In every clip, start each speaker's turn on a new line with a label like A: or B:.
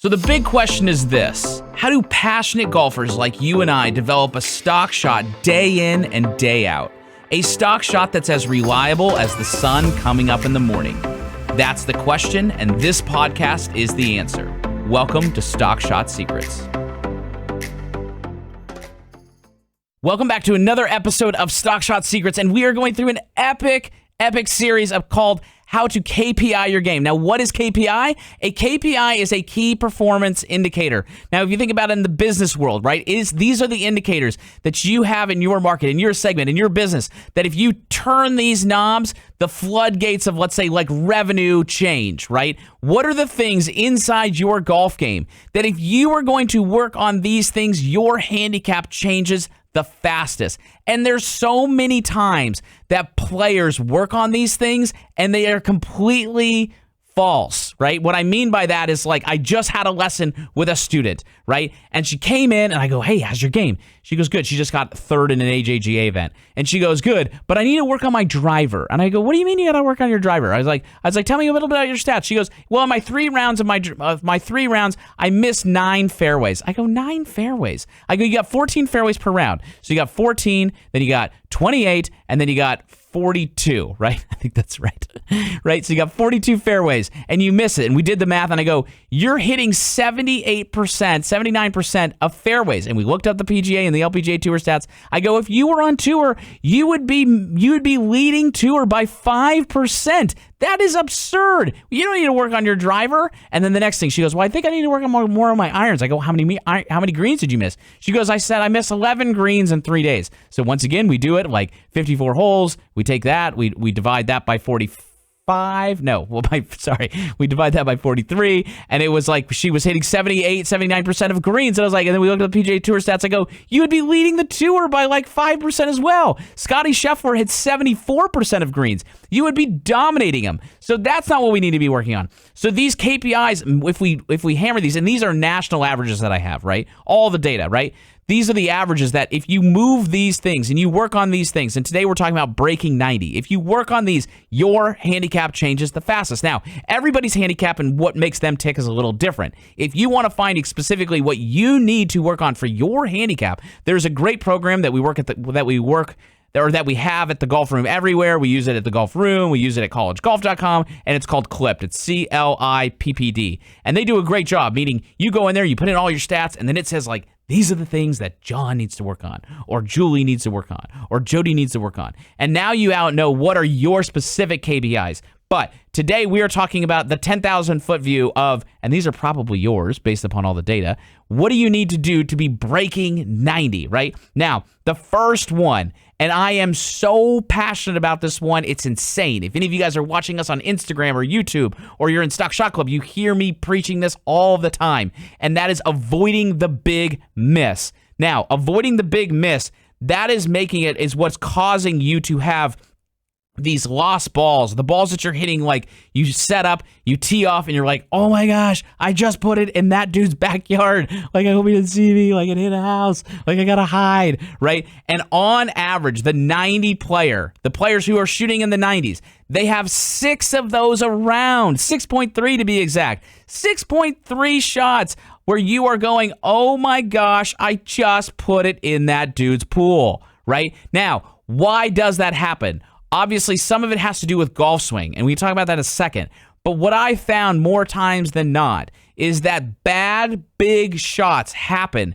A: So the big question is this: how do passionate golfers like you and I develop a stock shot day in and day out? A stock shot that's as reliable as the sun coming up in the morning. That's the question, and this podcast is the answer. Welcome to Stock Shot Secrets. Welcome back to another episode of Stock Shot Secrets, and we are going through an epic series called How to KPI Your Game. Now, what is KPI? A KPI is a key performance indicator. Now, if you think about it in the business world, right, these are the indicators that you have in your market, in your segment, in your business, that if you turn these knobs, the floodgates of, let's say, like revenue change, right? What are the things inside your golf game that if you are going to work on these things, your handicap changes the fastest? And there's so many times that players work on these things and they are completely false, right? What I mean by that is, like, I just had a lesson with a student, right? And she came in and I go, "Hey, how's your game?" She goes, "Good." She just got third in an AJGA event. And she goes, "Good, but I need to work on my driver." And I go, "What do you mean you got to work on your driver?" I was like, "Tell me a little bit about your stats." She goes, "Well, in my 3 rounds my 3 rounds, I missed 9 fairways." I go, 9 fairways? I go, "You got 14 fairways per round. So you got 14, then you got 28, and then you got 42, right? I think that's right. Right? So you got 42 fairways and you miss it. And we did the math and I go, "You're hitting 78%, 79% of fairways." And we looked up the PGA and the LPGA Tour stats. I go, "If you were on tour, you would be leading tour by 5%. That is absurd. You don't need to work on your driver." And then the next thing, she goes, "Well, I think I need to work on more on my irons." I go, how many greens did you miss?" She goes, "I missed 11 greens in 3 days." So once again, we do it like 54 holes. We take that, we divide that by 45. We divide that by 43, and it was like she was hitting 78, 79% of greens. And I was like, and then we looked at the PGA Tour stats. I go, "You would be leading the tour by like 5% as well." Scotty Scheffler hit 74% of greens. You would be dominating him. So that's not what we need to be working on. So these KPIs, if we hammer these, and these are national averages that I have, right? All the data, right? These are the averages that if you move these things and you work on these things, and today we're talking about breaking 90. If you work on these, your handicap changes the fastest. Now, everybody's handicap and what makes them tick is a little different. If you want to find specifically what you need to work on for your handicap, there's a great program that we have at the Golf Room everywhere. We use it at the Golf Room. We use it at collegegolf.com, and it's called Clipped. It's CLIPPD. And they do a great job, meaning you go in there, you put in all your stats, and then it says, like, these are the things that John needs to work on, or Julie needs to work on, or Jody needs to work on. And now you know what are your specific KPIs. But today we are talking about the 10,000-foot view of, and these are probably yours based upon all the data, what do you need to do to be breaking 90, right? Now, the first one, and I am so passionate about this one, it's insane. If any of you guys are watching us on Instagram or YouTube, or you're in Stock Shot Club, you hear me preaching this all the time, and that is avoiding the big miss. Now, avoiding the big miss, that is what's causing you to have these lost balls, the balls that you're hitting, like you set up, you tee off, and you're like, "Oh my gosh, I just put it in that dude's backyard. Like, I hope he didn't see me. Like, it hit a house. Like, I gotta hide," right? And on average, the players who are shooting in the 90s, they have 6 of those around, 6.3 to be exact, 6.3 shots where you are going, "Oh my gosh, I just put it in that dude's pool," right? Now, why does that happen? Obviously, some of it has to do with golf swing, and we can talk about that in a second. But what I found more times than not is that bad, big shots happen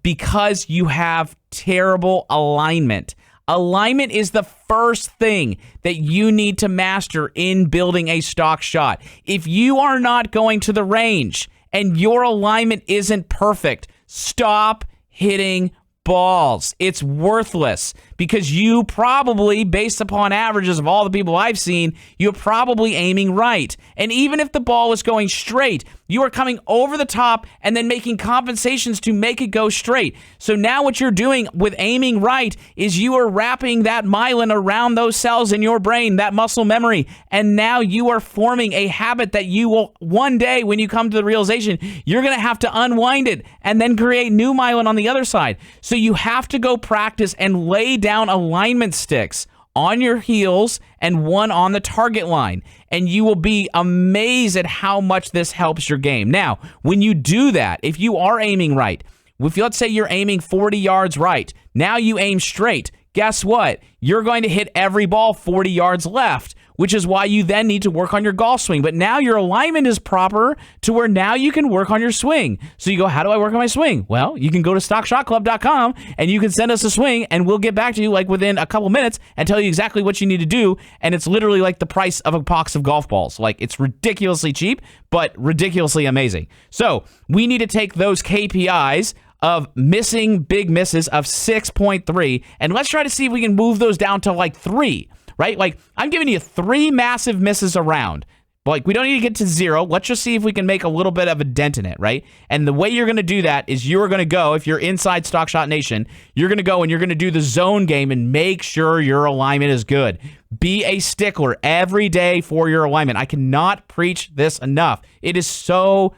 A: because you have terrible alignment. Alignment is the first thing that you need to master in building a stock shot. If you are not going to the range and your alignment isn't perfect, stop hitting balls. It's worthless because you probably, based upon averages of all the people I've seen, you're probably aiming right. And even if the ball is going straight, you are coming over the top and then making compensations to make it go straight. So now what you're doing with aiming right is you are wrapping that myelin around those cells in your brain, that muscle memory. And now you are forming a habit that you will one day, when you come to the realization, you're going to have to unwind it and then create new myelin on the other side. So you have to go practice and lay down alignment sticks on your heels and one on the target line. And you will be amazed at how much this helps your game. Now, when you do that, if you are aiming right, let's say you're aiming 40 yards right, now you aim straight. Guess what? You're going to hit every ball 40 yards left, which is why you then need to work on your golf swing. But now your alignment is proper to where now you can work on your swing. So you go, how do I work on my swing? Well, you can go to stockshotclub.com and you can send us a swing and we'll get back to you like within a couple minutes and tell you exactly what you need to do. And it's literally like the price of a box of golf balls. Like, it's ridiculously cheap, but ridiculously amazing. So we need to take those KPIs of missing big misses of 6.3, and let's try to see if we can move those down to like 3, right? Like, I'm giving you 3 massive misses around. Like, we don't need to get to 0. Let's just see if we can make a little bit of a dent in it, right? And the way you're going to do that is you're going to go, if you're inside Stock Shot Nation, you're going to go and you're going to do the zone game and make sure your alignment is good. Be a stickler every day for your alignment. I cannot preach this enough. It is so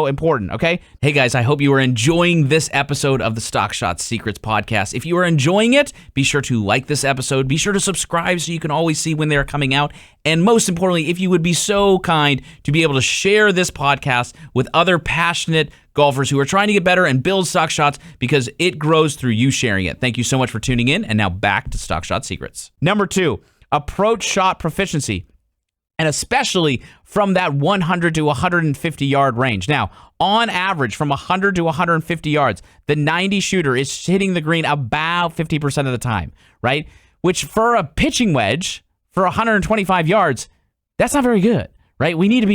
A: important, okay? Hey guys, I hope you are enjoying this episode of the Stock Shot Secrets podcast. If you are enjoying it, be sure to like this episode. Be sure to subscribe so you can always see when they're coming out. And most importantly, if you would be so kind to be able to share this podcast with other passionate golfers who are trying to get better and build stock shots, because it grows through you sharing it. Thank you so much for tuning in. And now back to Stock Shot Secrets. Number 2, approach shot proficiency, and especially from that 100 to 150 yard range. Now, on average, from 100 to 150 yards, the 90 shooter is hitting the green about 50% of the time, right? Which for a pitching wedge for 125 yards, that's not very good, right? We need to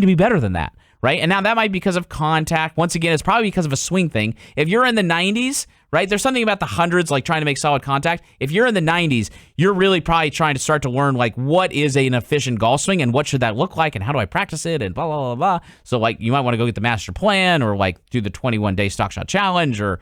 A: be better than that, right? And now that might be because of contact. Once again, it's probably because of a swing thing. If you're in the 90s, right, there's something about the hundreds, like trying to make solid contact. If you're in the 90s, you're really probably trying to start to learn, like, what is an efficient golf swing and what should that look like and how do I practice it and blah, blah, blah, blah. So, like, you might want to go get the master plan or, like, do the 21-day stock shot challenge or,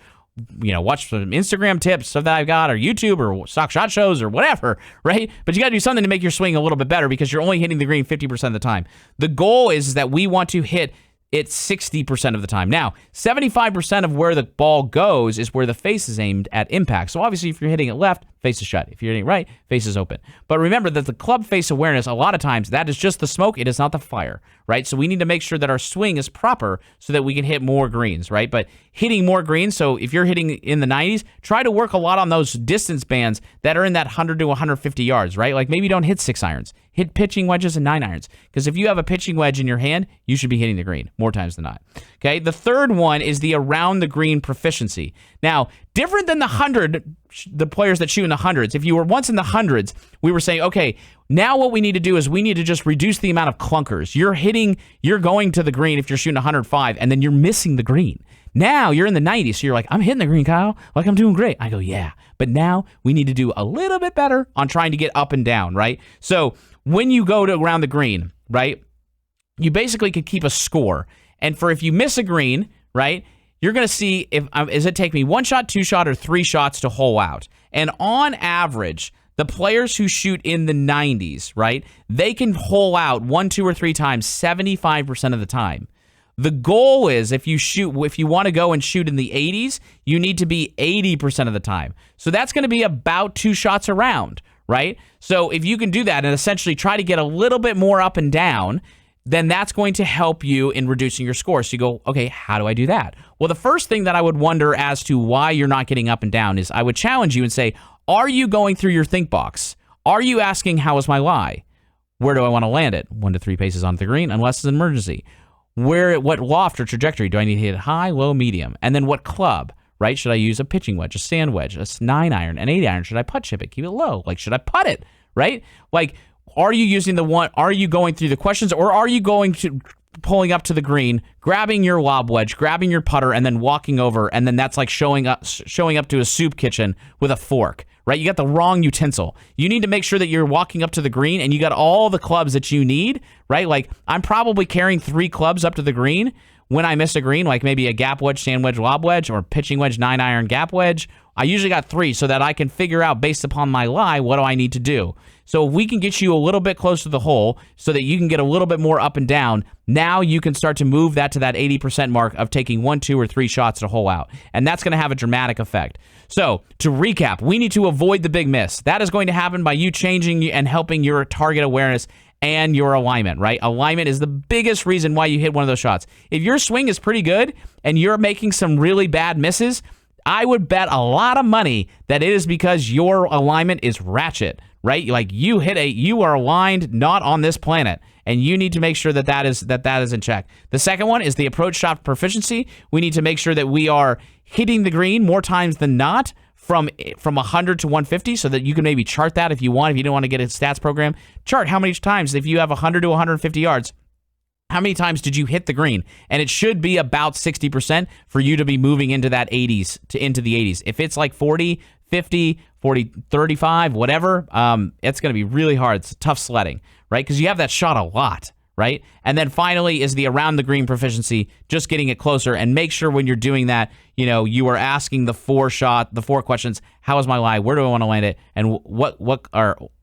A: you know, watch some Instagram tips that I've got or YouTube or stock shot shows or whatever, right? But you got to do something to make your swing a little bit better because you're only hitting the green 50% of the time. The goal is that we want to hit it 60% of the time. Now, 75% of where the ball goes is where the face is aimed at impact. So obviously, if you're hitting it left, face is shut. If you're hitting it right, face is open. But remember that the club face awareness, a lot of times, that is just the smoke. It is not the fire, right? So we need to make sure that our swing is proper so that we can hit more greens, right? But hitting more greens, so if you're hitting in the 90s, try to work a lot on those distance bands that are in that 100 to 150 yards, right? Like, maybe don't hit 6 irons. Hit pitching wedges and 9 irons. Because if you have a pitching wedge in your hand, you should be hitting the green more times than not. Okay, the third one is the around the green proficiency. Now, different than the 100, the players that shoot in the hundreds, if you were once in the hundreds, we were saying, okay, now what we need to do is we need to just reduce the amount of clunkers. You're going to the green if you're shooting 105, and then you're missing the green. Now you're in the 90s, so you're like, I'm hitting the green, Kyle. Like, I'm doing great. I go, yeah. But now we need to do a little bit better on trying to get up and down, right? So when you go to around the green, right, you basically could keep a score. And for if you miss a green, right, you're going to see does it take me 1 shot, 2 shot, or 3 shots to hole out. And on average, the players who shoot in the 90s, right, they can hole out 1, 2, or 3 times 75% of the time. The goal is if you want to go and shoot in the 80s, you need to be 80% of the time. So that's going to be about 2 shots around, right? So if you can do that and essentially try to get a little bit more up and down, then that's going to help you in reducing your score. So you go, okay, how do I do that? Well, the first thing that I would wonder as to why you're not getting up and down is I would challenge you and say, are you going through your think box? Are you asking, how is my lie? Where do I want to land it? 1 to 3 paces onto the green, unless it's an emergency. What loft or trajectory do I need to hit it? High, low, medium? And then what club, right? Should I use a pitching wedge, a sand wedge, a 9 iron, an 8 iron? Should I putt chip it? Keep it low. Like, should I putt it, right? Like, are you using are you going through the questions, or are you going to pulling up to the green, grabbing your lob wedge, grabbing your putter, and then walking over, and then that's like showing up to a soup kitchen with a fork, right? You got the wrong utensil. You need to make sure that you're walking up to the green and you got all the clubs that you need, right? Like, I'm probably carrying 3 clubs up to the green. when I miss a green, like maybe a gap wedge, sand wedge, lob wedge, or pitching wedge, 9-iron gap wedge, I usually got 3 so that I can figure out based upon my lie, what do I need to do? So if we can get you a little bit closer to the hole so that you can get a little bit more up and down, now you can start to move that to that 80% mark of taking 1, 2, or 3 shots to hole out. And that's going to have a dramatic effect. So to recap, we need to avoid the big miss. That is going to happen by you changing and helping your target awareness and your alignment, right? Alignment is the biggest reason why you hit one of those shots. If your swing is pretty good and you're making some really bad misses, I would bet a lot of money that it is because your alignment is ratchet, right? Like you are aligned not on this planet, and you need to make sure that is in check. The second one is the approach shot proficiency. We need to make sure that we are hitting the green more times than not from 100 to 150, so that you can maybe chart that if you want. If you don't want to get a stats program, chart how many times, if you have 100 to 150 yards, how many times did you hit the green? And it should be about 60% for you to be moving into that 80s, into the 80s. If it's like 40, 50, 40, 35, whatever, it's going to be really hard. It's tough sledding, right? Because you have that shot a lot, right? And then finally is the around the green proficiency, just getting it closer. And make sure when you're doing that, you are asking the 4 questions. How is my lie? Where do I want to land it? And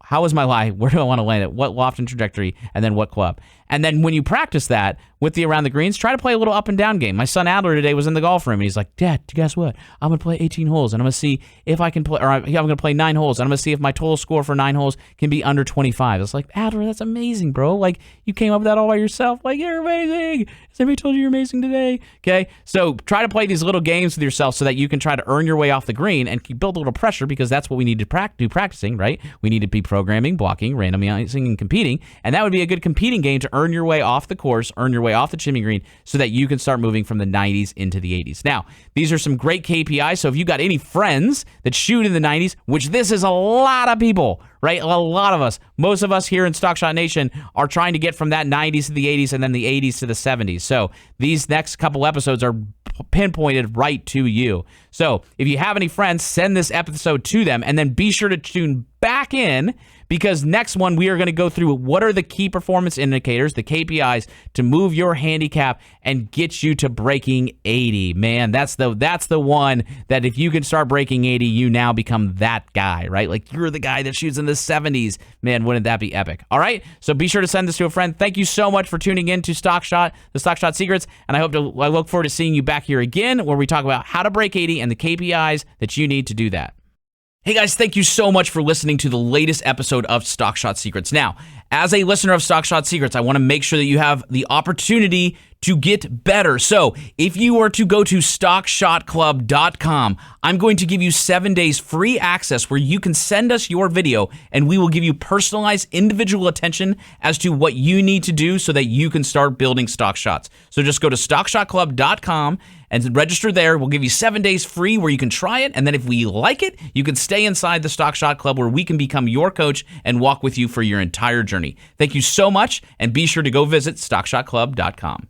A: how is my lie? Where do I want to land it? What loft and trajectory? And then what club? And then when you practice that with the around the greens, try to play a little up and down game. My son Adler today was in the golf room, and he's like, Dad, guess what? I'm going to play 18 holes, and I'm going to see if I can play, or I'm going to play 9 holes, and I'm going to see if my total score for 9 holes can be under 25. It's like, Adler, that's amazing, bro. Like, you came up with that all by yourself. Like, you're amazing. Has anybody told you you're amazing today? Okay, so try to play these little games with yourself so that you can try to earn your way off the green and build a little pressure, because that's what we need to do practicing, right? We need to be programming, blocking, randomizing, and competing, and that would be a good competing game to earn your way off the course, earn your way off the chipping green, so that you can start moving from the 90s into the 80s. Now, these are some great KPIs, so if you got any friends that shoot in the 90s, which this is a lot of people, right? A lot of us, most of us here in Stock Shot Nation are trying to get from that 90s to the 80s and then the 80s to the 70s. So these next couple episodes are pinpointed right to you. So if you have any friends, send this episode to them, and then be sure to tune back in, because next one we are going to go through what are the key performance indicators, the KPIs, to move your handicap and get you to breaking 80. Man, that's the one that if you can start breaking 80, you now become that guy, right? Like, you're the guy that shoots in the 70s. Man, wouldn't that be epic? All right, so be sure to send this to a friend. Thank you so much for tuning in to Stock Shot, the Stock Shot Secrets, and I look forward to seeing you back here again, where we talk about how to break 80 and the KPIs that you need to do that. Hey guys, thank you so much for listening to the latest episode of Stock Shot Secrets. Now, as a listener of Stock Shot Secrets, I want to make sure that you have the opportunity to get better. So if you were to go to stockshotclub.com, I'm going to give you 7 days free access where you can send us your video and we will give you personalized individual attention as to what you need to do so that you can start building stock shots. So just go to stockshotclub.com and register there. We'll give you 7 days free where you can try it. And then if we like it, you can stay inside the Stock Shot Club where we can become your coach and walk with you for your entire journey. Thank you so much, and be sure to go visit stockshotclub.com.